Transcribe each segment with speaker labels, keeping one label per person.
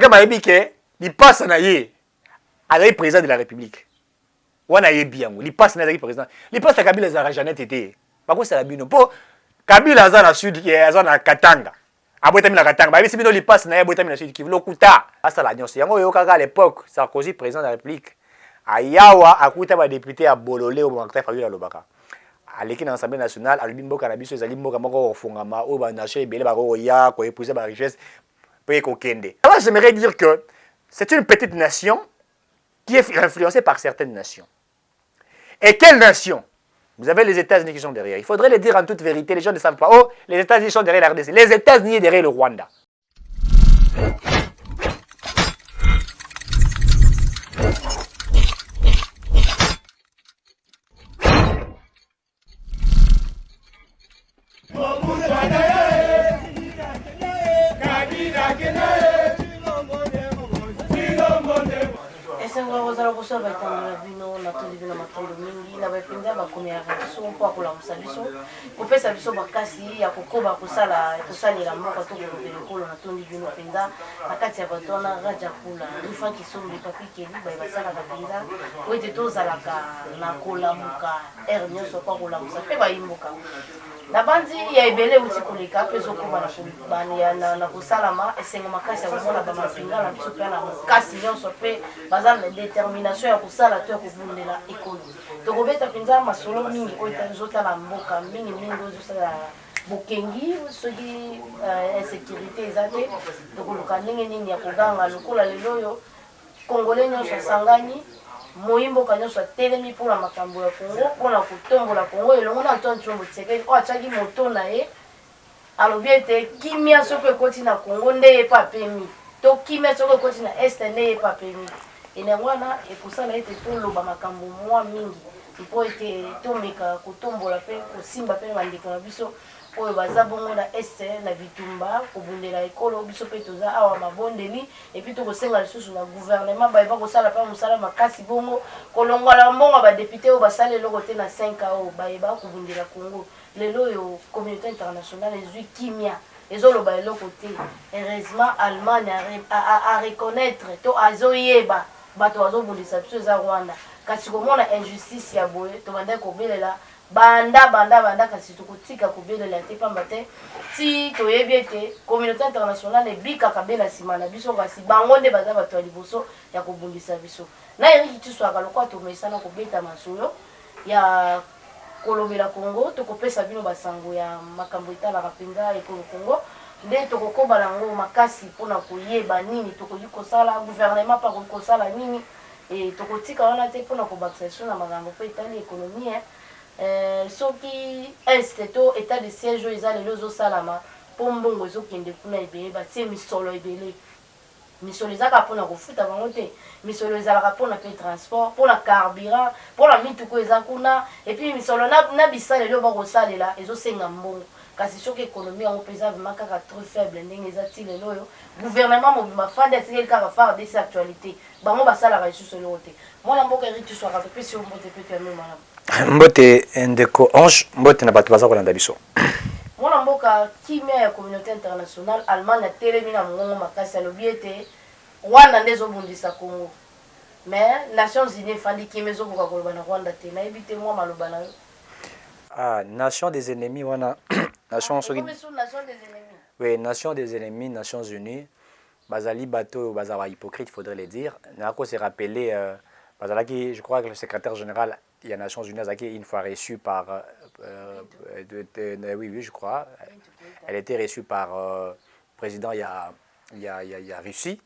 Speaker 1: que maïbike, il passe na yé. Avec président de la République. On a yé bien. Il passe na président. Il passe à Kabila Zara Janet été. Par contre, c'est la bino. Pour Kabila Zara Sud, qui est à Katanga. Aboitami la Katanga. Bah, si bino il passe na yé aboitami la Sud, qui veut l'okuta. À ça la nuance. Yango yoka à l'époque, Sarkozy président de la République. Ayawa akuta ba député à Bololé au Bankta Fabiola Lobaka. À l'équipe de l'Assemblée nationale, à l'Ubimbo Cannabis, les Alimbo Kamoko Fongama, au Banaché, Bele Baro Ya, quoi épouser ma richesse, pour Kokende. Alors j'aimerais dire que c'est une petite nation qui est influencée par certaines nations. Et quelle nation? Vous avez les États-Unis qui sont derrière. Il faudrait le dire en toute vérité, les gens ne savent pas. Oh, les États-Unis sont derrière la RDC. Les États-Unis sont derrière le Rwanda.
Speaker 2: kopesa biso bakasi ya kokoba kosala kosalela moko to kolobela na tondi bino penza na kati ya bato wana raja kula ifa kisombe papi keli ba basalaka penza po ete tozalaka na kolamuka ere nyonso pa kolamusa mpe bayimboka na bandi ya ebele uti koleka mpe ezokoma na kosalama esengo makasi ya komona bamapinga na biso mpe na makasi nyonso mpe baza na détermination ya kosala to ya kobundela ekolo tokobeta mpenza masolo mingi oyo ezotala mboka mingimingi oyo ezosala bokengi soki insécurité eza te tokoluka ndenge nini ya koganga lokola lelo oyo congolais nyonso asangani moyimboka nyonso atelemi mpona makambo ya kongo mpona kotombola kongo elongo na Antoine Tshombo Tshisekedi oyo atiaki moto na ye alobi ete kimia soki ekoti na kongo nde ye pa apemi to kimia soki ekoti na este nde ye pa apemi enyango wana ekosala ete toloba makambo mwa mingi mpo ete tomeka kotombola mpe kosimba mpe bandeko na biso oyo baza bongo na este na bitumba kobundela ekolo biso mpe toza awa mabondeli epuis tokosenga lisusu na gouvernement bayeba kosala mpe mosala makasi bongo kolongola mbongo ya badepute oyo basala eloko te na 5 ans oyo bayeba kobundela kongo lelo oyo communauté internationale ezwi kimia ezoloba eloko te heureusement allemagne a reconnaître to azoyeba bato bazobundisa biso eza rwanda kasi komona injustice ya boye tobandaki kobelela banda kasi tokotika kobelela te pamba te ti toyebi ete communauté internationale ebikaka be na nsima na biso kasi bango nde baza bato ya liboso ya kobundisa biso na eriki tiswaka lokola tomesana kobeta masolo ya kolobela kongo tokopesa bino basango ya makambo etalaka mpenza ekolo kongo nde tokokoba nango makasi mpona koyeba nini tokoki kosala gouvernement pa kosala nini tokotika wana te mpona kobakisa biso na makambo mpo etali ekonomie soki este to état de siège oyo eza lelo ezosalama mpo mbongo ezokende kuna ebele batie misolo ebele misolo ezalaka mpona kofuta bango te misolo ezalaka mpona mpe transport mpona carburant mpona mituko eza kuna epuis misolo na bisalelo bakosalela ezosenga mbongo kasi soki ekonomi yango mpe eza vraimen kaka trop faible ndenge eza ti lelo oyo gouvernement mobima fandi atikeli kaka fardc actualité bango basalaka lisusu eloko te mwana mboka erituswaka topesi yo mbote mpe toyame malamu
Speaker 1: mbote ndeko Ange mbote na bato baza kolanda biso
Speaker 2: mwana mboka kimia ya communauté internationale allemagne atelemi na mongongo makasi alobi ete rwanda nde ezobundisa kongo mais nations unies efandi kimia ezokoka koloba na rwanda te nayebi te mwa maloba na yo
Speaker 1: nation des ennemis wana nation des
Speaker 2: ennemis
Speaker 1: oui nation des ennemis nations unies bazali bato bazala hypocrite faudrait le dire nako se rappeler bazalaki je crois que le secrétaire général il y a Nations Unies qui une fois reçue par oui je crois elle était reçue par président il y a Russie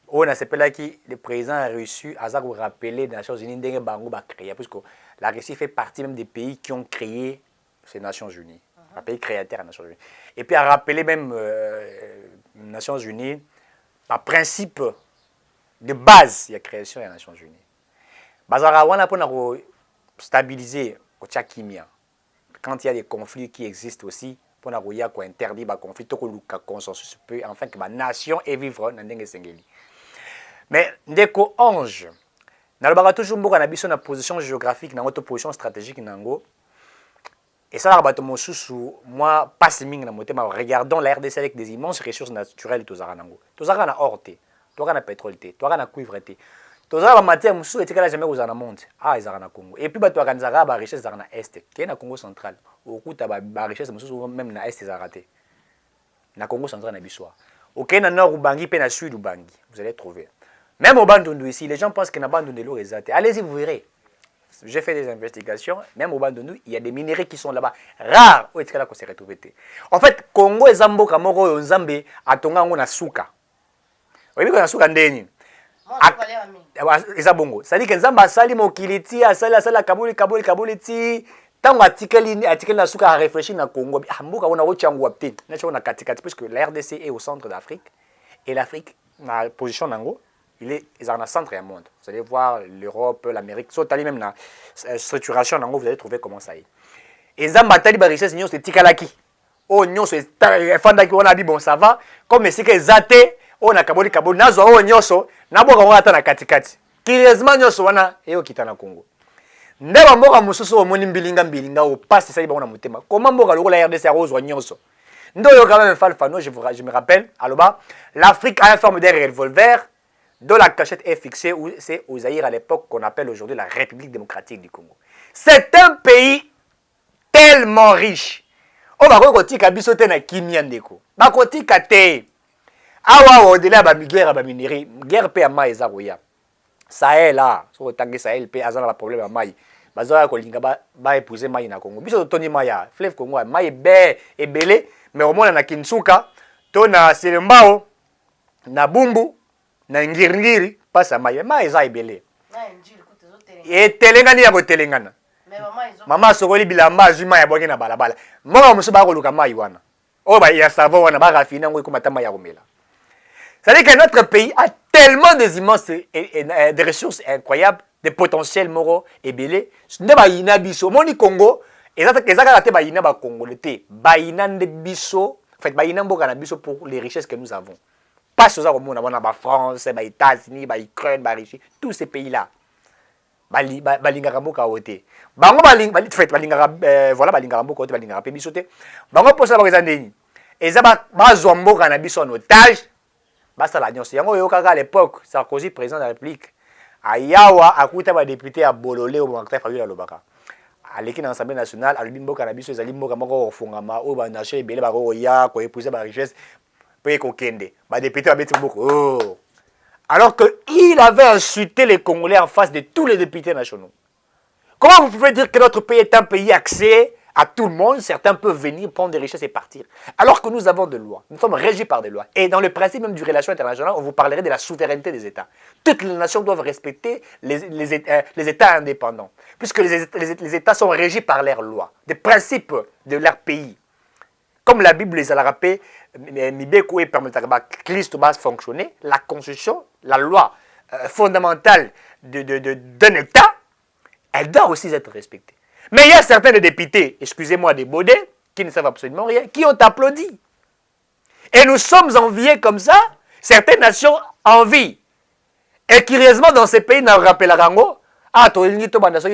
Speaker 1: on a s'appelé qui le président a reçu à ça pour rappeler les Nations Unies d'engue bango ba créé parce que la Russie fait partie même des pays qui ont créé ces Nations Unies un pays créateur des Nations Unies et puis a rappelé même Nations Unies par principe de base il y a création des Nations Unies bazara wana pona ko stabiliser ko kimia quand il y a des conflits qui existent aussi pona ko ya ko interdire ba conflit to ko luka consensus peu enfin que ba nation et vivre na ndenge sengeli mais ndeko Ange na lobaka toujours mboka na biso na position géographique na notre position stratégique nango et ça bato mosusu moi passe mingi na motema regardons la RDC avec des immenses ressources naturelles tozara nango tozara na orte Toi, on a pétrole, toi, on a cuivre. Tous les matières, nous sommes jamais aux monde. Ah, ils ont na Congo. Et puis, toi, quand ils ont la richesse, ils ont na Est. Qui est na Congo central. Au coup, la richesse, même na Est, ils ont raté. Na Congo central, na Bissoa. Ok, na Nord, ou Bangui, puis na Sud, ou Bangui. Vous allez trouver. Même au Bandundu ici, les gens pensent que na Bandundu l'eau est zate. Allez-y, vous verrez. J'ai fait des investigations. Même au Bandundu, il y a des minéraux qui sont là-bas. Rares. Où est-ce qu'on s'est retrouvé? En fait, Congo et Zambo, Kamoro et Nzambe, à Tonga, on a Souka. Vous voyez qu'on a Souka Ndeni. Bongo. C'est-à-dire que Nzamba asali mokiliti, asali kabuli ti tango article na suka a réfléchi na Congo. Mboka on a ochangu apte. Na chona katikati puisque la RDC est au centre d'Afrique et l'Afrique na position nango, ils sont en centre et monde. Vous allez voir l'Europe, l'Amérique, so tali même na structuration nango, vous allez trouver comment ça est. Et Nzamba tali ba richesse nyo c'est tikalaki. Oh nyo c'est fanda ki on a dit bon ça va comme c'est que zate on a kaboli nazo o nyoso na boka on ata na katikati curieusement nyoso wana eyo kitana Congo ndeba mboka mususu omoni mbilinga o passe ça ba na mutema comment mboka lokola RDC arozwa nyoso ndo yo quand même falfano je me rappelle aloba l'Afrique a une forme d'un revolver dont la cachette est fixée où c'est au Zaïre à l'époque qu'on appelle aujourd'hui la République démocratique du Congo. C'est un pays tellement riche. On va kotika biso te na kimia ndeko ba kotika te. Awa au-delà de guerre ba minerie, guerre pe ama eza koya. Sahel là, so tangi Sahel pe azana ba problème mai. Bazoya ko linga ba épouser mai na Congo. Biso toni maya, fleuve Congo mai be ebele, mais au moins na Kinsuka, to na Selembao, na Bumbu, na Ngirngiri, pasa mai, mai eza ebele. Et telengani ya ko telengana. Mama sokoli bilamba azuma ya boke na balabala. Mwa musu ba ko luka mai wana. O ba ya savon wana ba rafina ngo ko matama ya komela. C'est-à-dire que notre pays a tellement des immenses des ressources incroyables, des potentiels moraux et belés. Ce n'est pas ina biso. Moni Congo, ezaka te ba ina ba Congolais te. Ba ina de biso, en fait ba ina mboka na biso pour les richesses que nous avons. Pas sur ça comme on a ba France, ba États-Unis, ba Ukraine, ba Russie, tous ces pays-là. Balingaka mboka ote. Bango balingaka voilà balingaka mboka ote balingaka pe biso te. Bango posa ba ezandeni. Eza ba zo mboka na biso en otage. Basta la nyonso yango yo kaka à l'époque Sarkozy président de la République ayawa akuta ba député à Bololé au Martin Fayulu Lobaka aleki na Assemblée nationale alobi mboka na biso ezali mboka moko ofungama o ba nation ebele ba ko ya ko épouser ba richesse pe ko kende ba député ba beti mboka oh alors que il avait insulté les Congolais en face de tous les députés nationaux. Comment vous pouvez dire que notre pays est un pays accès à tout le monde, certains peuvent venir prendre des richesses et partir. Alors que nous avons des lois, nous sommes régis par des lois. Et dans le principe même du relation internationale, on vous parlerait de la souveraineté des États. Toutes les nations doivent respecter les États indépendants, puisque les États sont régis par leurs lois, des principes de leur pays. Comme la Bible les a rappelé, Christ va fonctionner, la constitution, la loi fondamentale d'un État, elle doit aussi être respectée. Mais il y a certains députés, excusez-moi, des Baudets, qui ne savent absolument rien, qui ont applaudi. Et nous sommes enviés comme ça, certaines nations envient. Et curieusement, dans ces pays, nous rappelons Rango,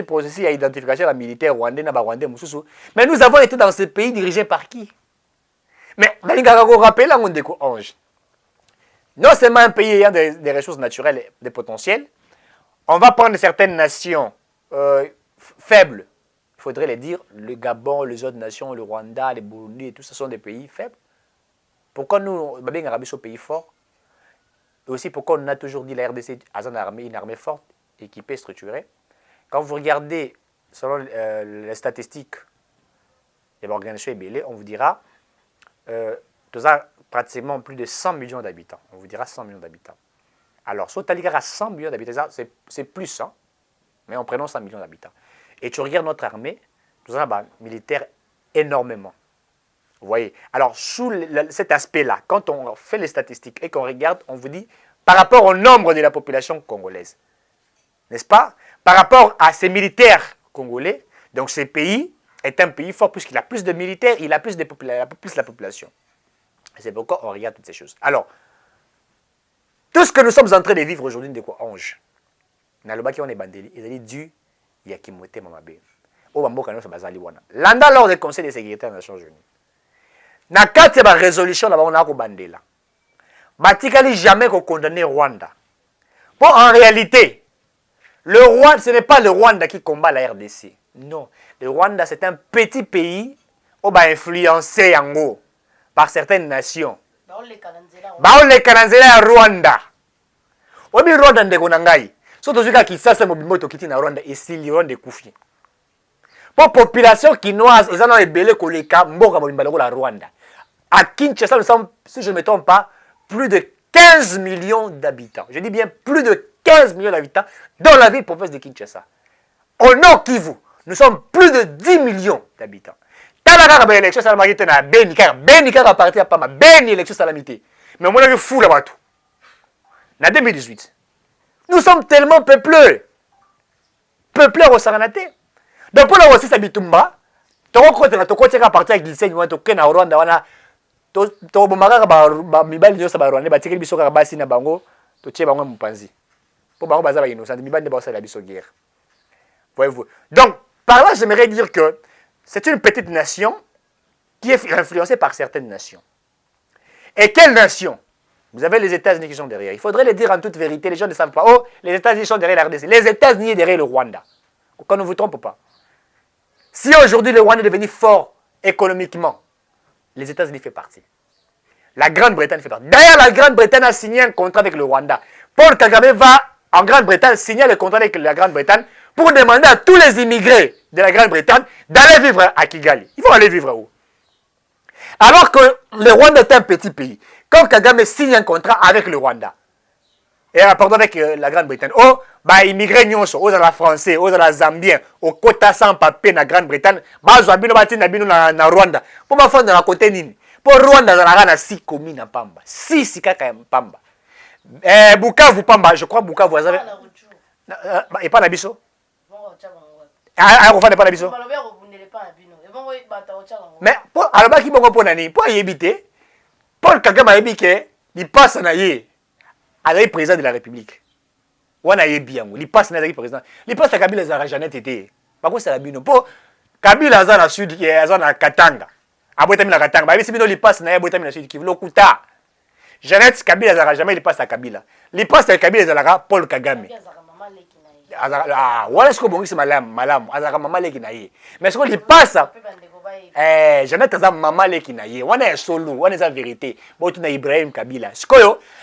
Speaker 1: processus d'identification militaire rwandais, mais nous avons été dans ces pays dirigés par qui? Mais non seulement un pays ayant des ressources naturelles, des potentiels, on va prendre certaines nations faibles. Il faudrait les dire, le Gabon, les autres nations, le Rwanda, les Burundi, et tout ça sont des pays faibles. Pourquoi nous, Babé Arabi, sont pays forts? Et aussi pourquoi on a toujours dit la RDC a une armée forte, équipée, structurée. Quand vous regardez, selon les statistiques de l'organisation EBL, on vous dira, nous avons pratiquement plus de 100 millions d'habitants. On vous dira 100 millions d'habitants. Alors, si on a 100 millions d'habitants, c'est plus, hein, mais en prenant 100 millions d'habitants. Et tu regardes notre armée, nous avons un militaire énormément. Vous voyez? Alors, sous cet aspect-là, quand on fait les statistiques et qu'on regarde, on vous dit, par rapport au nombre de la population congolaise, n'est-ce pas? Par rapport à ces militaires congolais, donc ce pays est un pays fort puisqu'il a plus de militaires, il a plus la population. C'est pourquoi on regarde toutes ces choses. Alors, tout ce que nous sommes en train de vivre aujourd'hui, de quoi ange? Nalobaki on est bandeli, ils ont dit dû Yakimote Mamabe. Au Bamboka nous sommes bazali wana. Landa lors du Conseil de sécurité des Nations Unies. Na kati ba résolution là on a ko bandela. batikali jamais qu'on condamne Rwanda. Bon, en réalité, le Rwanda, ce n'est pas le Rwanda qui combat la RDC. Non, le Rwanda, c'est un petit pays qui va influencé en haut par certaines nations. Baole kananzela ya Rwanda. Obi Rwanda ndeko nangai. So tozuka Kisasa mobimoto kiti na Rwanda esili Rwanda ekufi. Pour population quinoise, ils en ont ébélé koleka mboka mobimba la Rwanda. À Kinshasa, nous sommes, si je ne me trompe pas, plus de 15 millions d'habitants. Je dis bien plus de 15 millions d'habitants dans la ville province de Kinshasa. Au Nord Kivu, nous sommes plus de 10 millions d'habitants. Quand la carte d'élection salamité na Beni Kara parti à Pama, Beni élection salamité. Mais on a vu fou là-bas tout. En 2018. Nous sommes tellement peuplés. Peuplés au Saranaté. Donc pour la aussi Sabitumba, tu as parti avec l'Inseigne, tu as Rwanda, wana to bomaka ba mibali nyosa ba Rwanda, ba tikeli biso ka basi na bango, to tie bango mupanzi. Pour bango baza ba innocent, mibali ba sa la biso guerre. Voyez-vous. Donc par là, j'aimerais dire que c'est une petite nation qui est influencée par certaines nations. Et quelle nation? Vous avez les États-Unis qui sont derrière. Il faudrait le dire en toute vérité, les gens ne savent pas. Oh, les États-Unis sont derrière la RDC. Les États-Unis sont derrière le Rwanda. Qu'on ne vous trompe pas. Si aujourd'hui le Rwanda est devenu fort économiquement, les États-Unis font partie. La Grande-Bretagne fait partie. D'ailleurs, la Grande-Bretagne a signé un contrat avec le Rwanda. Paul Kagame va en Grande-Bretagne signer le contrat avec la Grande-Bretagne pour demander à tous les immigrés de la Grande-Bretagne d'aller vivre à Kigali. Ils vont aller vivre où? Alors que le Rwanda est un petit pays. Quand Kagame signe un contrat avec le Rwanda, et pardon, avec la Grande-Bretagne, oh, bah, immigrés nyonso, aux la français, aux la zambien, au quota sans papier na Grande-Bretagne, bah, zoabino bati na bino na Rwanda. Pour ma fond de la côté nini. Pour Rwanda, ça n'a 6 communes à Pamba. 6 sikaka Pamba. Bukavu Pamba, je crois Bukavu, vous avez. Et pas Nabiso? Ah, on va pas Nabiso. Mais, alors, qui m'a pour nani, pour y éviter, Paul Kagame a évité, il passe na yé. Avec président de la République. On a eu bien, il passe avec président. Il passe à Kabila Zara Janet été. Par contre, c'est la bino. Pour Kabila Zara Sud qui est à Katanga. À Botamina Katanga. Bah, si il passe à Botamina Sud qui veut l'Okuta. Janet Kabila Zara jamais il passe à Kabila. Il passe à Kabila Zara Paul Kagame. Ah, voilà ce que bon c'est malam. Azara maman leki na ye. Mais ce qu'il passe Janet Azara maman leki na ye. On est solo, on est la vérité. Bon tu na Ibrahim Kabila. Ce que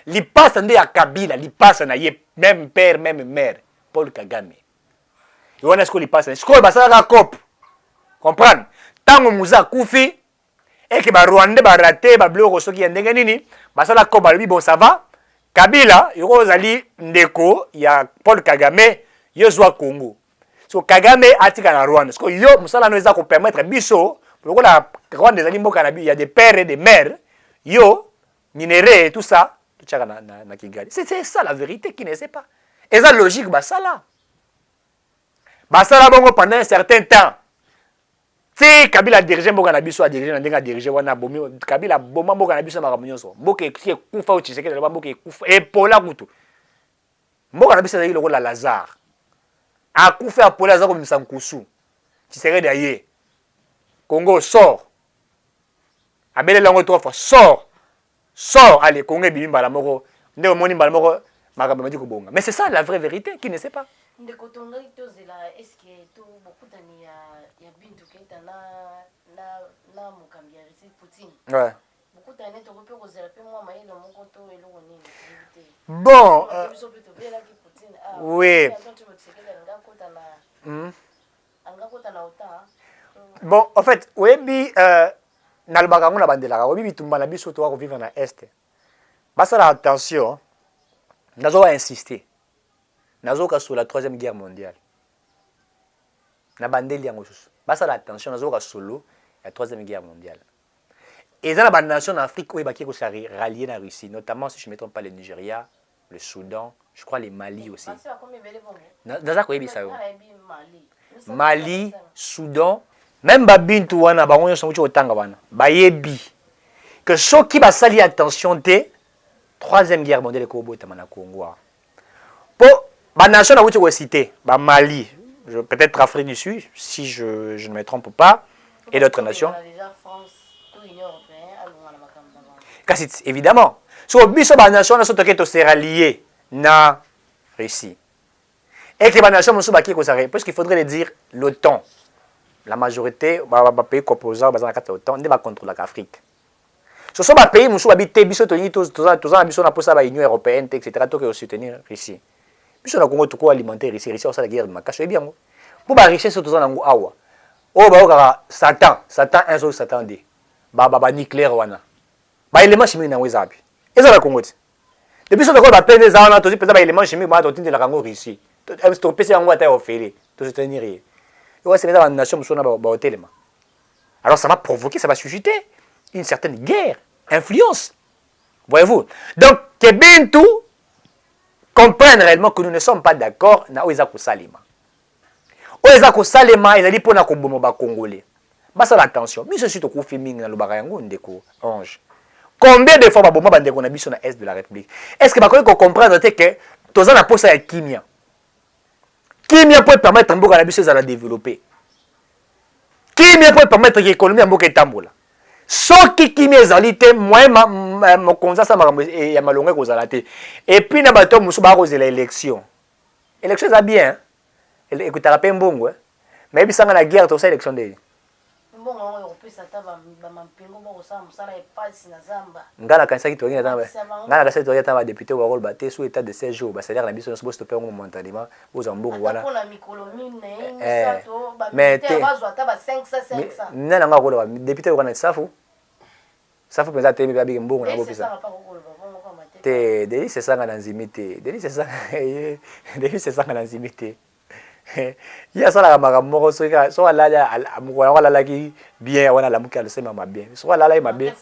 Speaker 1: il passe à Kabila, il passe na ye même père même mère Paul Kagame. Et on est ce qu'il passe. Ce que bah ça la cop. Comprendre? Tango muza kufi et que ba Rwanda ba raté ba bloko soki ya ndenge nini, ba ça la cop ba bon ça va. Kabila, Yozali Ndeko, il y a Paul Kagame, Yozwa Congo. So Kagame atika na Rwanda. Parce que yo, musala nous ko permettre biso, pour la Rwanda des animaux cannabis, il y a des pères et des mères, yo, minéraux et tout ça, tout ça na Kigali. C'est ça la vérité qui ne sait pas. Et ça logique, bah ça là. Bah ça là bongo pendant un certain temps. Si Kabila dirige mboka na biso a dirige na ndenga dirige wana bomi Kabila boma mboka na biso maka nyonso mboka ki kufa o Tshisekedi na mboka kufa e pola kutu mboka na biso na yilo la Lazare a kufa a pola za ko misa nkusu Tshisekedi aye Congo sort abele lango trois fois sort allez Congo bimba la moko ndeko moni mbala moko maka bamadi ko bonga mais c'est ça la vraie vérité qui ne sait pas.
Speaker 2: Ndeko tonga itozela est-ce que tout beaucoup d'années ya bintu kenta na mukambi ya Russie Poutine.
Speaker 1: Ouais.
Speaker 2: Beaucoup d'années to peut kozela pe moi maïlo moko to eloko nini éviter.
Speaker 1: Bon,
Speaker 2: oui.
Speaker 1: Bon, en fait, webi na lubaka ngona bandela webi bitumba na biso to vivre na est. Basa la attention. Nazo va insister. Nazoka sur la 3e guerre mondiale. Na bandeli yango susu. Basa la attention nazoka solo la 3e guerre mondiale. Et dans la nation en Afrique où il se rallier la Russie, notamment si je ne me trompe pas le Nigeria, le Soudan, je crois les Mali aussi. Mali, Soudan, même Babintu wana bango nyonso mucho otanga wana. Bayebi que ceux qui va sali attention té 3e guerre mondiale ko botama na Congo. Pour la nation a été citée, Mali, peut-être Afrique du Sud, si je ne me trompe pas, et d'autres nations. Évidemment. So biso ba nation na soto keto sera lié na Russie. Et que ba nation musu ba ki ko sare parce qu'il faudrait le dire l'OTAN. La majorité ba pays composants ba za na l'OTAN ne ba contrôler l'Afrique. Ce sont les pays qui habitent biso toni tous biso na posa ba Union européenne etc. to que soutenir Russie. Biso na Congo to ko alimenter Russie ça la guerre de makaso e bien ngo. Pour ba richesse to za nango awa. O ba okara Satan un seul Satan dit. Ba nucléaire wana. Ba élément chimique na wezabi. Eza la Congo. Depuis ce que ba peine za wana to pesa ba élément chimique ba to tindi la Congo Russie. To pesa yango ata ofele. To soutenir. Et ouais c'est la nation musona ba hôtel. Alors ça va provoquer, ça va susciter une certaine guerre, influence. Voyez-vous? Donc, que Bintou comprenne réellement que nous ne sommes pas d'accord na Oizako Salima. Oizako Salima, il a dit pour na Kombomo ba Congolais. Bah ça l'attention. Mais je suis au coup filming dans le barayango ndeko ange. Combien de fois ba bomba bandeko na biso na est de la République? Est-ce que ba ko comprendre que toza na posa ya kimia? Kimia peut permettre mboka na biso za développer. Kimia peut permettre que l'économie mboka etambola. Soki kimia ezali te moyen mokonza sa makambo ya malonga kozala te. Et puis na bato musu ba kozela élection. Élection ça bien. Écoutez rappel mbongo mais bisanga na guerre to sa élection de.
Speaker 2: Mbongo ngo yopesa ta ba mampingo bo sa musala e passe na zamba.
Speaker 1: Ngala kanisa kitu ngina tamba. Ngala kanisa kitu tamba député wa rôle baté sous état de séjour ba salaire na biso so stopper momentanément aux mbongo wana.
Speaker 2: Pour la micronomie ne sato ba
Speaker 1: mais
Speaker 2: te bazwa ta ba 500.
Speaker 1: Nana nga ko député wana safu. Safu penza te mi ba big mbongo na bo pesa. Te deli c'est ça na nzimité. Deli c'est ça. Deli c'est ça na nzimité. Il y a ça la makamoko so la amukwana wala laki bien wana la muka le sema bien. So la ma bien.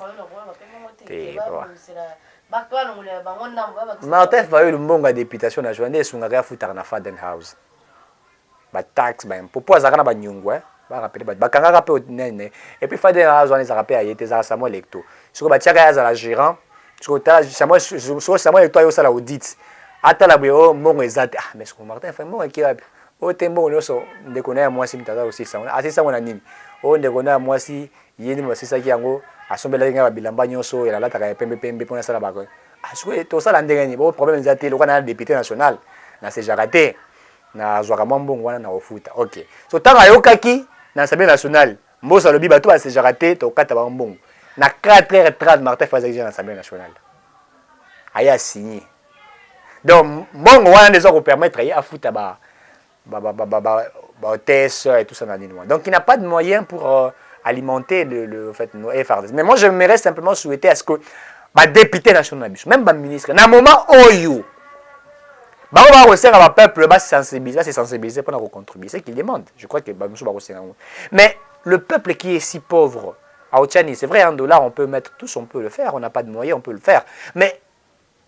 Speaker 1: Martin Fayulu mbonga députation nationale esunga futa na Faden House. Ba tax ba impôt pour azaka na ba nyungu ba rappeler ba kanga pe nene et puis Faden House on les a rappelé ayete za Samuel Lecto. Siko ba tiaka ya za la gérant. Siko ta Samuel Lecto yo sala audit. Ata la bo mbongo ezate mais siko Martin Fayulu mbonga ki o tembo nyonso ndeko na mwasi mtata aussi ça asisa mona nini o ndeko na mwasi yeni mwasisa ki yango asombela nga bilamba nyonso ela lataka pembe pona sala bako asiko to sala ndenge ni bo problème ezate lokana na député national na se jaraté na zwaka mbongo wana na ofuta OK so tanga yokaki na assemblée nationale mbosa lobi bato ba se jaraté to kata ba mbongo na 4h30 Martin Fayulu na assemblée nationale aya signé donc mbongo wana ndezo ko permettre ya afuta ba hôtesse et tout ça. Donc il n'a pas de moyens pour alimenter le fait nos FRDC. Mais moi j'aimerais simplement souhaiter à ce que député national, même ministre, dans un moment où le peuple va se sensibiliser pour contribuer, c'est qu'il demande. Je crois que mais le peuple qui est si pauvre, à Ochani, c'est vrai, $1 on peut mettre tous, on peut le faire, on n'a pas de moyens, on peut le faire. Mais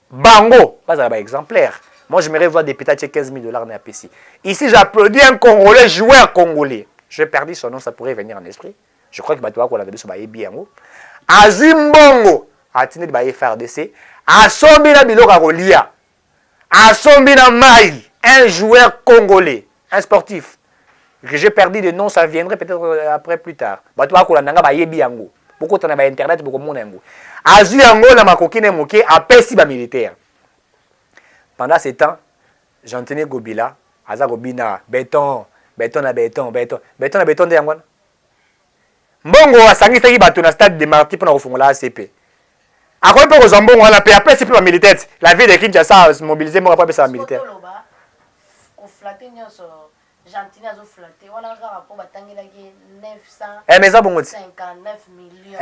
Speaker 1: Bango, pas un exemplaire. Moi, j'aimerais voir des pétats $15 000 en APC. Ici, j'applaudis un Congolais, joueur congolais. J'ai perdu son nom, ça pourrait venir en esprit. Je crois que Batoua, qu'on l'a vu sur Bayebiango. Azimbongo, a tenu de FRDC. Asombina Bilora Rolia. Asombina Maï, un joueur congolais, un sportif. Que j'ai perdu le nom, ça viendrait peut-être après plus tard. Batoua, qu'on l'a vu Bayebiango. Beaucoup de internet, beaucoup de monde. Aziango, la makokine moké, a pessi militaire. Pendant ces temps, j'entendais Gobila, Aza Gobina, béton de Yangon. Mbongo a sangi saki bato na stade de Marti pour refongola ACP. A quoi peut Zambongo on a payé après c'est plus militaire. La ville de Kinshasa a mobilisé moi après ça militaire. Eh mais ça bon
Speaker 2: 59 millions.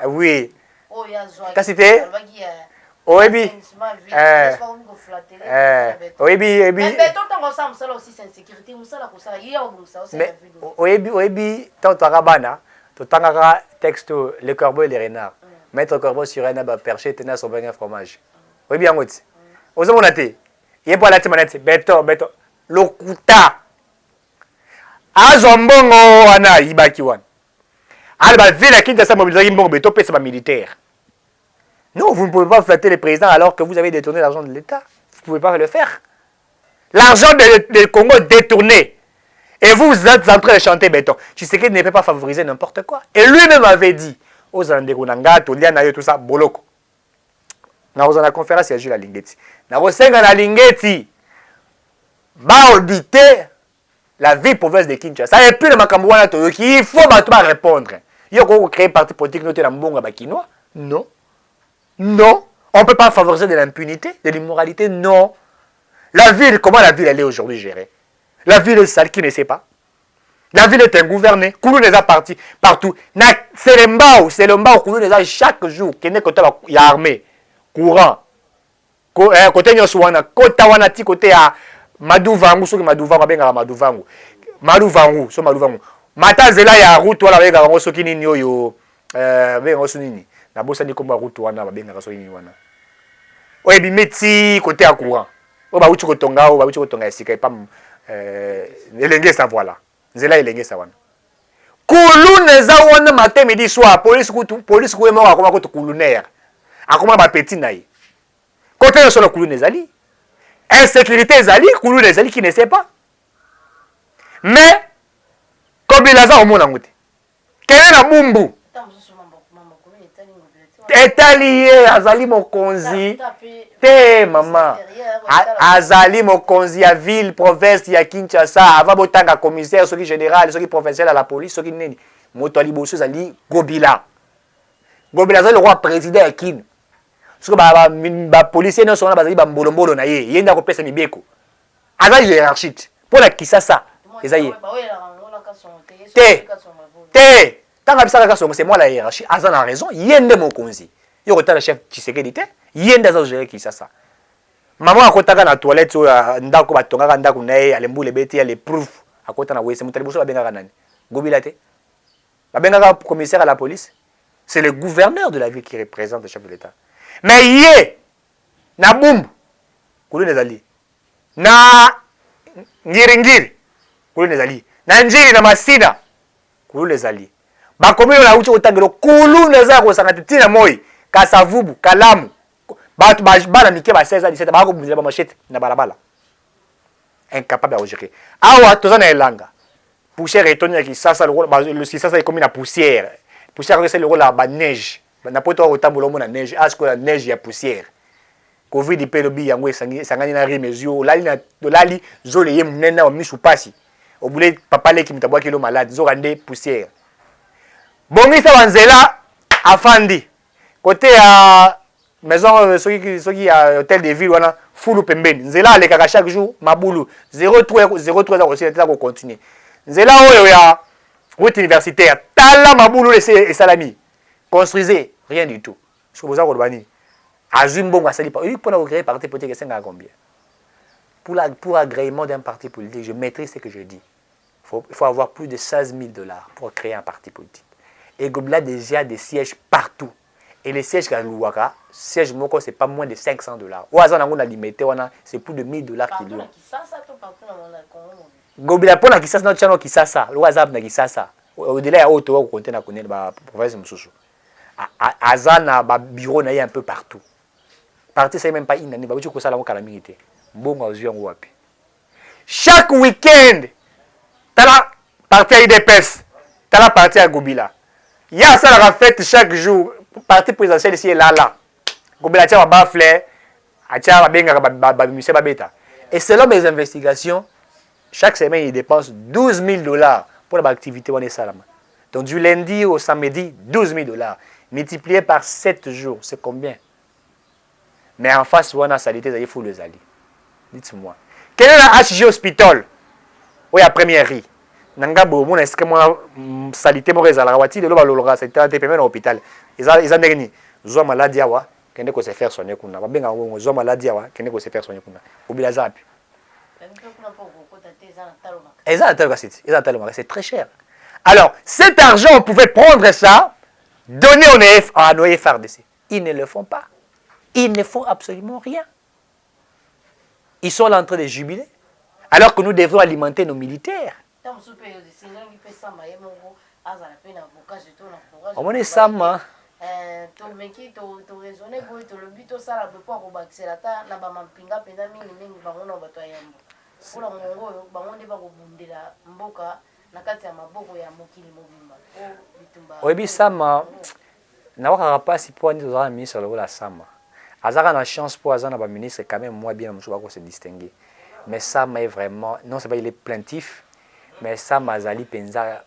Speaker 1: Oui. Qu'est-ce que c'était? Oebi. Oebi, tant Arabana, tout tangara texte le corbeau et les renards. Mettre corbeau sur un arbre perché, tenir son bain fromage. Oebi en route. Aux hommes on a été. Il y a pas la timanette, béton. Lokuta. Azombongo ana ibakiwan. Alba ville qui de sa mobilisation bon béton pèse militaire. Non, vous ne pouvez pas flatter les présidents alors que vous avez détourné l'argent de l'État. Vous ne pouvez pas le faire. L'argent du Congo détourné. Et vous êtes en train de chanter béton. Tu sais qu'il ne peut pas favoriser n'importe quoi. Et lui-même avait dit aux Andekunanga, Toliana, tout ça, Boloko. na kozana conférence ya Jules Lingeti na kosenga na Lingeti ba auditer la vie province de Kinshasa et puis le makambo wana toyoki il faut bato ba répondre yo ko créer parti politique noté na mbongo ba kinois non non on peut pas favoriser de l'impunité de l'immoralité non la ville comment la ville elle est aujourd'hui gérée la ville est sale qui ne sait pas la ville est ingouvernée Koulou les a partis partout na c'est le mbao Koulou les a chaque jour kene côté ya armée courant côté nyonso wana kota wana ti côté ya Maduvangu soki Maduvangu benga Maduvangu so Maduvangu matazela ya route wala benga ngo soki nini oyo benga so nini na bosa ni komba route wana benga so nini wana oye bimeti côté ya courant o ba uchi kotonga esika pa elenge sa voilà nzela elenge sa wana Koulou neza wana matin midi soir police ko ema akoma ko Koulou akoma ba petit na ye côté yo solo Koulou nezali insécurité ezali Koulou ezali qui ne sait pas mais kobilaza omona ngote kene na bumbu etali ye azali mokonzi te mama azali mokonzi ya ville province ya Kinshasa ava botanga commissaire soki général soki provincial à la police soki nini moto ali boso ezali Gobila azali le roi président ya Kin soki ba policier nyonso wana bazali bambolombolo na ye ye nda kopesa mibeko aza hiérarchique mpo na Kisasa eza ye te tanga bisaka kasongo c'est moi la hiérarchie aza na raison ye nde mokonzi yo kotala chef Tshisekedi te ye nde aza gérer Kisasa mama akotaka na toilette oyo ndako batongaka ndako na ye alembula ebeti ya les proof akota na wese moto liboso babengaka nani Gobila te babengaka commissaire à la police c'est le gouverneur de la ville qui représente le chef de l'État mais ye na bumbu Koulou nezali na ngiringiri Koulou nezali na njiri na masina Koulou nezali bakomi na uchi kotangelo Koulou nezali kosanga tina moi Kasavubu Kalamu batu bana mike ba 16 17 ba ko bunzela ba machete na balabala incapable à gérer awa tozana elanga poussière etoni ya Kisasa le Kisasa ekomi na poussière c'est le rôle la neige na poto otambola mo na neige asko la neige ya poussière covid pe lobi yango esangani na rimezio lali zole ye munena o misu pasi obule papa leki mutabwa kilo malade zo rande poussière bongisa banzela afandi côté ya maison soki ya hôtel de ville wana fulu pembeni nzela alekaka chaque jour mabulu 03 za kosi tela ko continuer nzela oyo ya route universitaire tala mabulu et salami construisez rien du tout ce que vous avez dit azumbongo asali pas pour créer parti politique c'est combien pour agrément d'un parti politique je maîtrise ce que je dis il faut avoir plus de 16 000 $ pour créer un parti politique et Gobila déjà des sièges partout et les sièges à Louaka siège moko c'est pas moins de 500 $. Ou azana ngona limité wana c'est plus de 1 000 $ qui doit Gobila pona Kisasa na chano Kisasa lo azab na Kisasa au-delà ya auto ko compter na connaître ba province mususu azana ba bureau na un peu partout parti c'est même pas une année ba uchi ko sala mo calamité mbongo azwi yango wapi chaque week-end tala parti IDPS tala parti à Gobila ya ça la fête chaque jour parti présidentiel ici là Gobila tia ba fleur atia ba benga ba monsieur babeta et selon mes investigations chaque semaine il dépense 12 000 $ pour l'activité wana salama donc du lundi au samedi 12 000 $ multiplié par 7 jours c'est combien mais en face wana salité il faut les aller dites-moi quel est la HG hospital ou ya première riz nanga bo mona est-ce que moi salité mo rezala wati de lo balolora c'est un TPM dans l'hôpital ils ont dernier zo maladie awa kende ko se faire soigner kuna ba benga ngo zo maladie awa kende ko se faire soigner kuna Gobila zapi c'est très cher. Alors, cet argent, on pouvait prendre ça, donner à nos FRDC. Ils ne le font pas. Ils ne font absolument rien. Ils sont là en train de jubiler. Alors que nous devons alimenter nos militaires. On est Sama.
Speaker 2: Kula ngongo oyo bango nde bakobundela mboka na kati ya maboko ya mokili mobimba o bitumba
Speaker 1: oyebi Sama na wakaka pasi po ndi tozala ministre lokola Sama Azara a chance pour Azana ba ministre quand même moi bien monsieur va se distinguer. Mais ça m'a vraiment non c'est pas il est plaintif mais ça Mazali Penza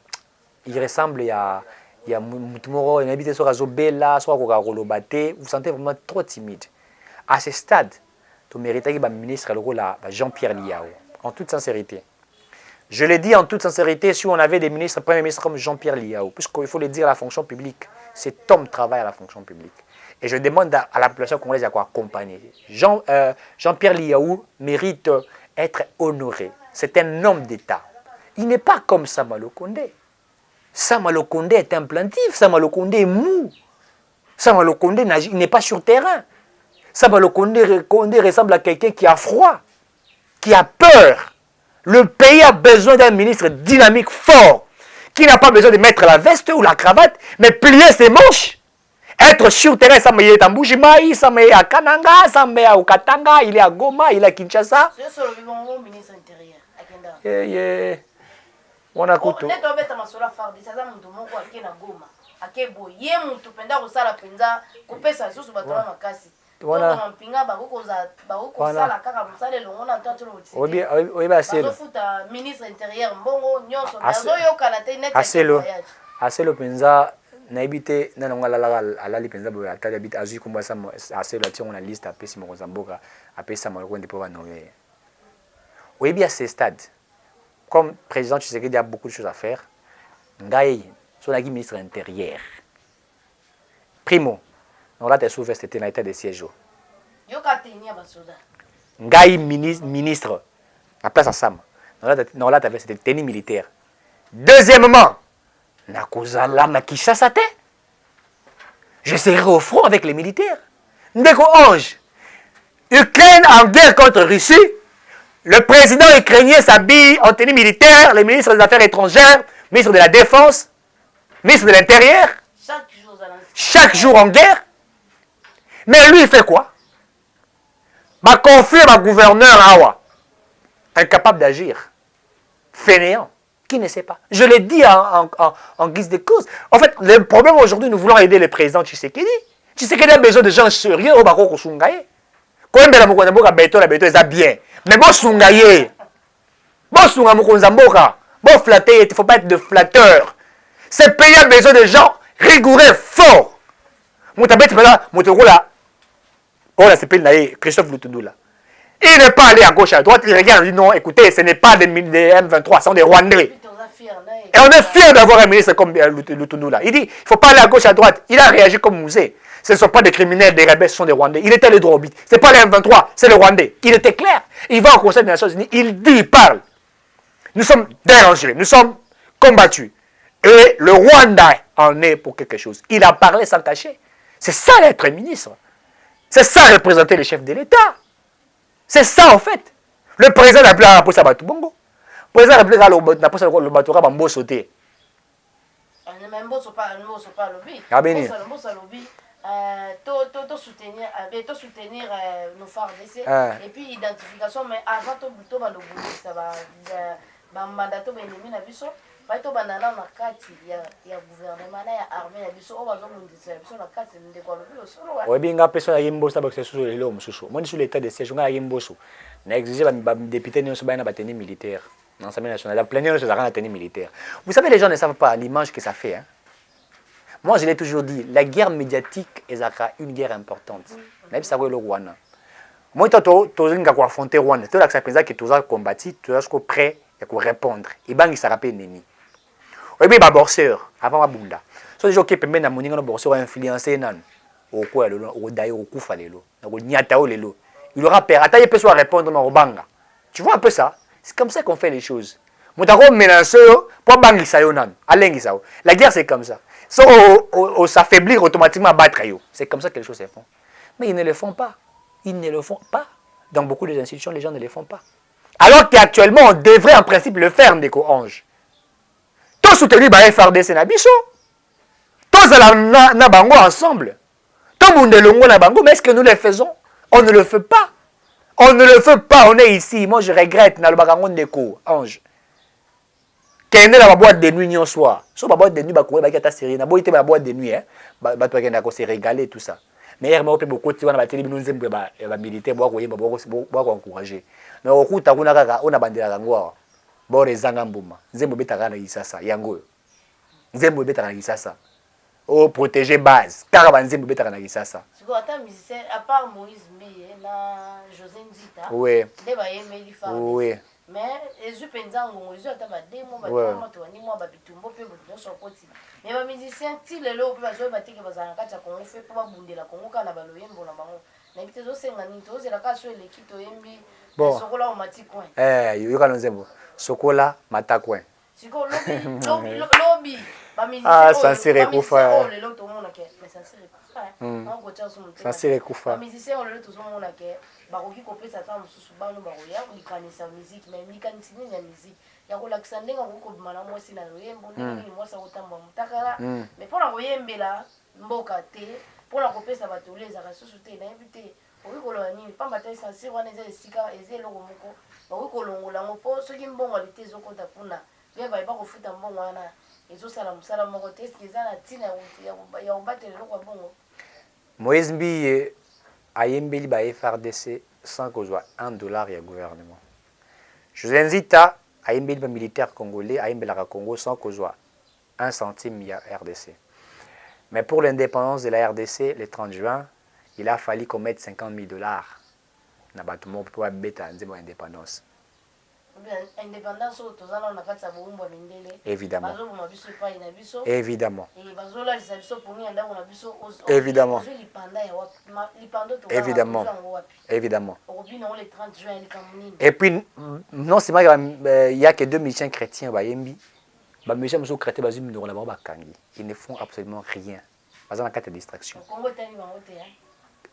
Speaker 1: il ressemble à il y a Mutumoro il habite sur Azobela sur Kokarolobate vous sentez vraiment trop timide. À ce stade tu méritais que ba ministre le rôle Jean-Pierre Liao en toute sincérité. Je l'ai dit en toute sincérité, si on avait des ministres, premiers ministres comme Jean-Pierre Liao, puisqu'il faut le dire à la fonction publique, cet homme travaille à la fonction publique. Et je demande à la population congolaise à quoi accompagner. Jean-Pierre Liao mérite être honoré. C'est un homme d'État. Il n'est pas comme Sama Kondé. Sama Kondé est un plaintif, Sama Kondé est mou. Sama Kondé n'est pas sur terrain. Sama Kondé ressemble à quelqu'un qui a froid, qui a peur. Le pays a besoin d'un ministre dynamique, fort, qui n'a pas besoin de mettre la veste ou la cravate, mais plier ses manches. Être sur terrain, ça me est à Mbujimaï, ça me est à Kananga, ça me est à Okatanga, il est à Goma, il est à Kinshasa.
Speaker 2: C'est sur le ministre intérieur.
Speaker 1: On a couteau. Assez le penza na habité na nga la penza bo ata habite azu kumba sa assez la tion na liste apesi mo Zamboka apesa mo ko ndipo ba noyer. Oui bien à ce stade comme président Tshisekedi a beaucoup de choses à faire ngai so la ministre intérieur primo on l'a été souverain c'était l'état de siège ngai ministre la place à Sam non là c'était tenue militaire. Deuxièmement je serai au front avec les militaires. Ndeko Ange, Ukraine en guerre contre Russie, le président ukrainien s'habille en tenue militaire, les ministres des Affaires étrangères, ministre de la Défense, ministre de l'Intérieur, chaque jour en guerre. Mais lui, il fait quoi? Ma confier ma gouverneur Awa, incapable d'agir, fainéant. Qui ne sait pas. Je l'ai dit en guise de cause. En fait, le problème aujourd'hui, nous voulons aider le président Tshisekedi. Tshisekedi a besoin de gens sérieux au Bako Kosungaye. Quand même, la Mokonzamboka béton, la béton, c'est bien. Mais bon, Sungaye. Bon, Sunga Mokonzamboka. Bon, flatter, il ne faut pas être de flatteur. Ce pays a besoin de gens rigoureux, forts. Moutabet, Moutorola. Oh, là, c'est pays Christophe Lutundu, il n'est pas allé à gauche, à droite, il regarde, il dit non, écoutez, ce n'est pas des M23, ce sont des Rwandais. Et on est fiers d'avoir un ministre comme Lutundu là. Il dit, il ne faut pas aller à gauche, à droite. Il a réagi comme Mouzé. Ce ne sont pas des criminels, des rebelles, ce sont des Rwandais. Il était le droit au but. Ce n'est pas les M23, c'est le Rwandais. Il était clair. Il va au Conseil des Nations Unies, il dit, il parle. Nous sommes dérangés, nous sommes combattus. Et le Rwanda en est pour quelque chose. Il a parlé sans cacher. C'est ça l'être ministre. C'est ça représenter le chef de l'État. C'est ça en fait. Le président a appelé à la poste à Batubongo. Le président a appelé à la poste à le Batura Bambo sauté.
Speaker 2: Soutenir nos FARDC et puis identification mais avant tout mandato ennemi na biso baito banana na kati ya gouvernement na ya armée ya biso o bazomundisa biso na kati ndeko alobi osolo wa
Speaker 1: obinga peso ya yimbosa ba sesusu lelo mususu moni sur l'état de siège nga yimboso na exiger ba député nyonso ba na ba tenue militaire dans l'Assemblée nationale la plénière de la tenue militaire. Vous savez les gens ne savent pas l'image que ça fait hein. Moi je l'ai toujours dit la guerre médiatique est une guerre importante. Même ça le Rwanda. Moi to zinga ko affronter Rwanda to la ça pensa que tous a combattu tous a prêt et pour répondre et bangi ça rappelle neni oyebi ba borseur avant abunda so les gens qui peuvent na moninga no borseur influencer nan au quoi lelo au dayo au kufa lelo na ko nyata o lelo il aura peur ata il peut soit répondre na obanga tu vois un peu ça c'est comme ça qu'on fait les choses mutako menacer pour bangi ça yo nan alengi ça la guerre c'est comme ça so s'affaiblir automatiquement battre yo c'est comme ça que les choses se font mais ils ne le font pas dans beaucoup des institutions les gens ne le font pas. Alors qu'actuellement, on devrait en principe le faire, Ndeko Ange. Tous soutenir par FRDC na biso. Tous na bango ensemble. Tout le monde est longo na bango, mais est-ce que nous le faisons? On ne le fait pas. On ne le fait pas, on est ici. Moi, je regrette na le bagango Ndeko Ange. Kende la boîte de nuit en soir. So ba boîte de nuit ba courir ba kata série na boîte ba boîte de nuit hein. Ba to kenda ko se régaler tout ça. mais hier moko pe beaucoup ti wana bateli bino nzembo ya militaire bwa koyemba bwa ko encourager mais okuta kuna kaka ona bandela kango bora ezanga mbuma nzembo betaka na Kisasa yango nzembo betaka na Kisasa o protéger base kaka banzembo betaka na Kisasa
Speaker 2: siko ata musicien à part Moïse Mbiye na José Nzita
Speaker 1: oui
Speaker 2: nde bayemeli fa
Speaker 1: oui
Speaker 2: mais ezwi penza ngongo ezwi ata bademo batama to ni mwa babitumbo pe boto nyonso okoti mais ba musicien ti lelo pe bazoye bateke bazala kati ya Congo fe po babundela Congo kana baloyembo na bango na bite zosenga nini tozela ka so eleki toyembi sokola omati coin
Speaker 1: yoka nzembo sokola mata coin
Speaker 2: siko lobi ba musicien
Speaker 1: Sansire kufa
Speaker 2: lelo tomona ke mais Sansire kufa on gocha so mutema
Speaker 1: Sansire kufa
Speaker 2: ba musicien lelo tozomona ke bakoki kopesa ta mosusu bano bakoya likanisa musique mais likanisi nini ya musique ya kolakisa ndenge okokobima na mwasi na loyembo ndenge mwasi akotamba mutakala mais mpona koyembela mboka te mpona kopesa bato ole ezaka susu te nayebi te okoki koloba nini pamba te Sansire wana eza esika eza eloko moko bakoki kolongola yango mpo soki mbongo alite ezokota mpona mpe bayeba kofuta mbongo wana ezosala mosala moko te eske eza na ntina ya kobatela eloko ya bongo
Speaker 1: Moïse Mbiye ayembeli ba FRDC sans kozwa $1 ya gouvernement. José Nzita ayembeli ba militaire congolais ayembelaka Congo sans kozwa 1 centime ya RDC. Mais pour l'indépendance de la RDC le 30 juin, il a fallu qu'on mette $50,000 na bato moko pour beta nzembo ya indépendance.
Speaker 2: Indépendance tozala na kati ya bombo mindele
Speaker 1: Évidemment.
Speaker 2: bazoboma biso epai na biso
Speaker 1: Évidemment.
Speaker 2: et bazolalisa biso pongi ya ndako na biso
Speaker 1: Évidemment.
Speaker 2: lipanda ya wapi lipando to
Speaker 1: Évidemment. Évidemment.
Speaker 2: okobina le 30 juin likamuni
Speaker 1: Et puis non c'est vrai il y a que 2 musiciens chrétiens ba yembi ba musiciens muso chrétien ba zumi ndoko ba kangi ils ne font absolument rien bazana na kati ya distraction.
Speaker 2: Congo tani bango te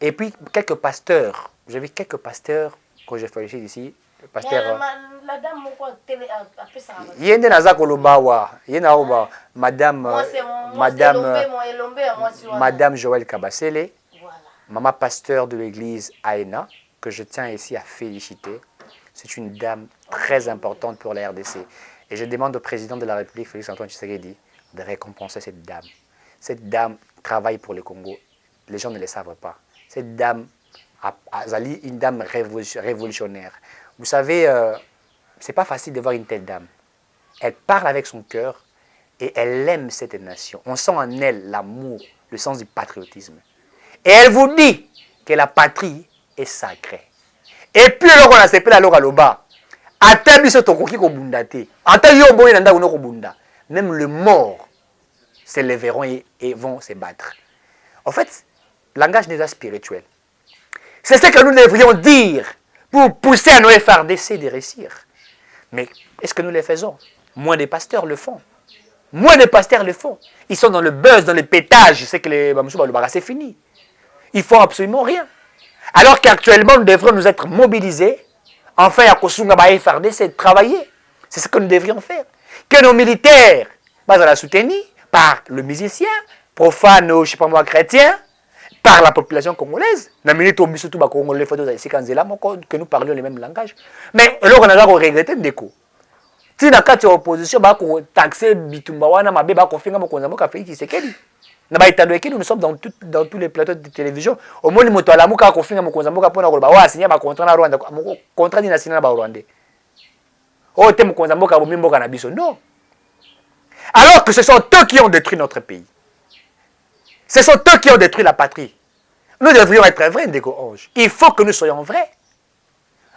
Speaker 1: Et puis quelques pasteurs, j'ai vu quelques pasteurs quand j'ai fait ici, pasteur
Speaker 2: la dame moko télé apesa
Speaker 1: yende naza koloba wa yena oba madame Joël Kabasele,
Speaker 2: voilà.
Speaker 1: maman pasteur de l'église Aena, que je tiens ici à féliciter. C'est une dame très importante pour la RDC. Et je demande au président de la République, Félix Antoine Tshisekedi, de récompenser cette dame. Cette dame travaille pour le Congo. Les gens ne le savent pas. Cette dame, Azali, une dame révolutionnaire. Vous savez, c'est pas facile de voir une telle dame. Elle parle avec son cœur et elle aime cette nation. On sent en elle l'amour, le sens du patriotisme. Et elle vous dit que la patrie est sacrée. Et puis, alors on a sepé la lora loba. Même le mort se lèveront et vont se battre. En fait, langage déjà spirituel. C'est ce que nous devrions dire pour pousser à nos FRDC de réussir. Mais est-ce que nous le faisons? Moins de pasteurs le font. Moins de pasteurs le font. Ils sont dans le buzz, dans le pétage. C'est que les c'est fini. Ils font absolument rien. Alors qu'actuellement, nous devrions nous être mobilisés. Enfin, à Kosunga FRDC, travailler. C'est ce que nous devrions faire. Que nos militaires, la soutenir par le musicien, profane, je ne sais pas moi, chrétien, par la population congolaise. Que nous parlions le même langage. Mais là, on a regretté Ndeko. Si dans la opposition, on a taxé Bitumba wana mabe ba kofinga mokonza moka Félix Tshisekedi. Na ba itando ekeli, nous sommes dans tous les plateaux de télévision. Au moins moto ala muka kofinga mokonza moka pona ko ba wa signer ba contrat na Rwanda, contrat ni na signer na ba Rwandais. Oh te mokonza moka bo mimboka na biso. Non. Alors que ce sont eux qui ont détruit notre pays. Ce sont eux qui ont détruit la patrie. Nous devrions être vrais, Ndeko Ange. Il faut que nous soyons vrais.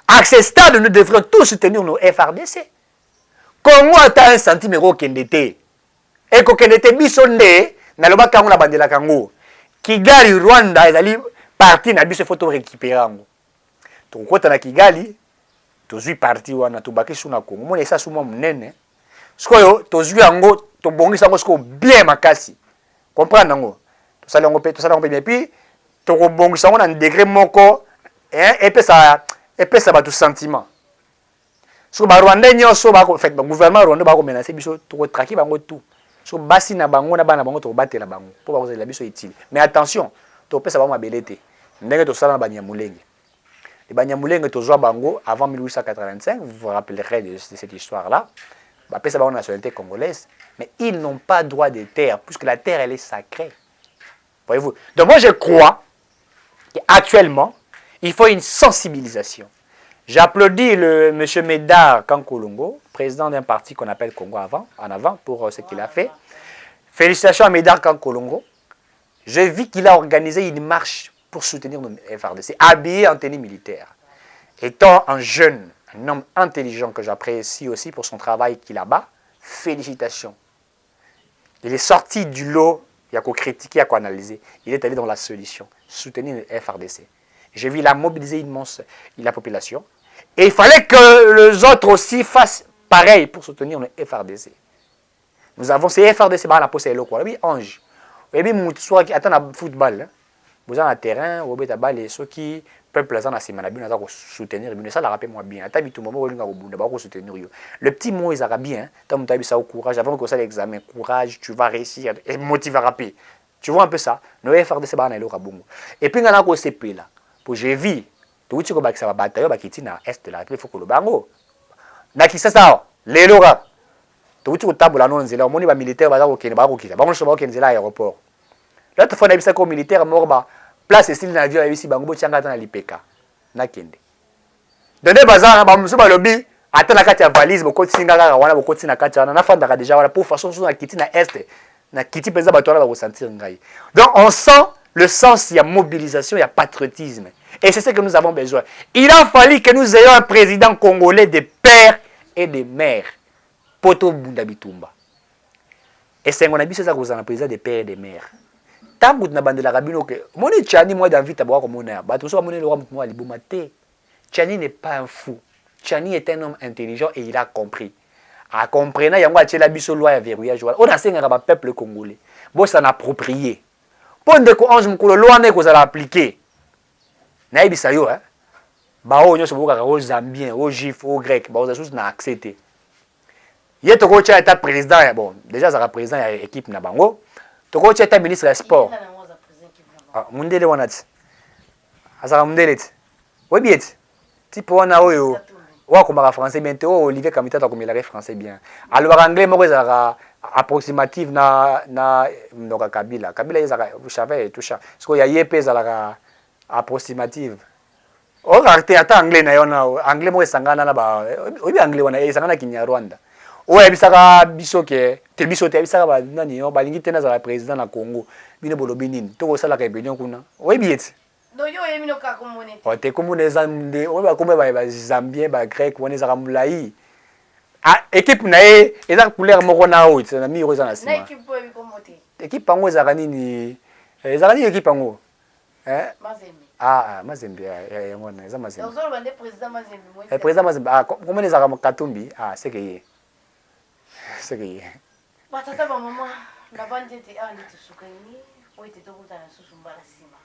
Speaker 1: À ce stade, nous devrions tous soutenir nos FRDC. Congo a un centimètre kendete. Et que kendete bisonde, na loba kango na bandela kango. Kigali, Rwanda, ezali parti na biso photo récupérer. To kota na Kigali, to zui parti wana to bakishu na Congo. Mona esa suma munene. Skoyo to zui yango to bongisa ngo sko bien makasi. Comprendre ngo. To sala ngo bien puis to bongisa ngo na degré moko et puis ça ba tout sentiment. So ba Rwanda nyonso ba ko fait ba gouvernement Rwanda ba ko menacer biso to traquer bango tout. So basi na bango na bana bango to batela bango po ba ko zela biso utile. Mais attention, to pesa ba mabelete. Ndenge to sala na banyamulenge. Les banyamulenge to zwa bango avant 1885, vous vous rappellerez de cette histoire-là. Ba pesa ba nationalité congolaise, mais ils n'ont pas droit de terre puisque la terre elle est sacrée. Voyez-vous. Donc moi je crois Actuellement, il faut une sensibilisation. J'applaudis le M. Médard Kankolongo, président d'un parti qu'on appelle Congo en avant pour ce qu'il a fait. Félicitations à Médard Kankolongo. J'ai vu qu'il a organisé une marche pour soutenir le FRDC, habillé en tenue militaire. Étant un jeune, un homme intelligent que j'apprécie aussi pour son travail qu'il a bas, félicitations. Il est sorti du lot, il y a qu'à critiquer, il y a qu'à analyser. Il est allé dans la solution, soutenir le FRDC. J'ai vu la mobiliser immense la population. Et il fallait que les autres aussi fassent pareil pour soutenir le FRDC. Nous avons ces FRDC, la poste est là, quoi. Oui, Ange. Et puis, soit qui attend le football, vous avez un terrain, vous avez un balle, ceux qui peuple là, c'est malabien, ils soutenir. Ça, la rappelle moi bien. Attends, tout le monde, vous soutenir. Le petit mot, ils ont bien. Tant que tu as au courage, avant que ça l'examen, courage, tu vas réussir, et motiver rapide. Tu vois un peu ça. Nous FRDC, c'est là, et puis, on a un CP là. Pour j'ai vu. Tu sais que ça va batailler, qui est dans l'est de la République, il faut que le bango. Naki c'est ça, les lora. Tu sais que table là, non, c'est là, on est militaire, on est à l'aéroport. L'autre fois, on a vu ça comme militaire, place style na avion, ici, bango, tianga dans l'IPK. Nakende. Dans des bazars, on a lobby, attends la carte à valise, beaucoup de singa, on a beaucoup de singa, on a fait déjà, pour façon, on a quitté dans l'est, na quitté, par exemple, on va ressentir. Donc, on sent le sens, il y a mobilisation, il y a patriotisme. Et c'est ce que nous avons besoin. Il a fallu que nous ayons un président congolais de pères et de mères. Poto Bundabitumba. Et c'est un c'est ça que vous avez un président de pères et de mères. Tant que vous avez la rabino que mon Tchani moi dans vie tabac comme on a. Bah tout ça mon le roi moi libumate. Tchani n'est pas un fou. Tchani est un homme intelligent et il a compris. A comprenant yango a la biso loi ya verrouillage. On a senga ba peuple congolais. Bon s'en approprier. Pour de ko ange mukolo loi ne ko za appliquer. Naïbisa yo, hein? Bah, on est aux Zambiens, aux Juifs, aux Grecs, bah, on a tous accepté. Il y a tout qui est président, bon, déjà, ça président de l'équipe Nabango. Tout qui est ministre des Sports. Ah, Mundele Wanat. Azara Mundele. Oui, bien. Si pour un aoyo, ou comme français, bientôt, Olivier Kamita, comme il a français bien. Alors, anglais, moi, ça approximative na Kabila. Kabila, vous savez, tout ça. Parce qu'il y a YP, ça approximative. O carte ata anglais na yona anglais mo esangana na ba obi anglais wana esangana kinyarwanda. O ebisaka biso ke te biso te ebisaka ba nani yo balingi tena za président na Congo. Bino bolobi nini? To ko sala ka réunion kuna. O ebieti.
Speaker 2: Do yo yemino ka komone.
Speaker 1: O te komone zambe o ba kombe ba zambien ba grec woni za mulai. Ah équipe na e eza couleur moko na o na miro za na sima.
Speaker 2: Na équipe ebi komote.
Speaker 1: Équipe pango za nini? Za nini équipe pango?
Speaker 2: Mazembe.
Speaker 1: Ah, Mazembe, Mazembe.
Speaker 2: Le président Mazembe.
Speaker 1: Le président Mazembe, ah, comment les Arabes Katumbi? Ah, c'est que y c'est que y
Speaker 2: Batata maman, la bande était à l'état soukani, ou était au bout d'un sous-sumba la cima.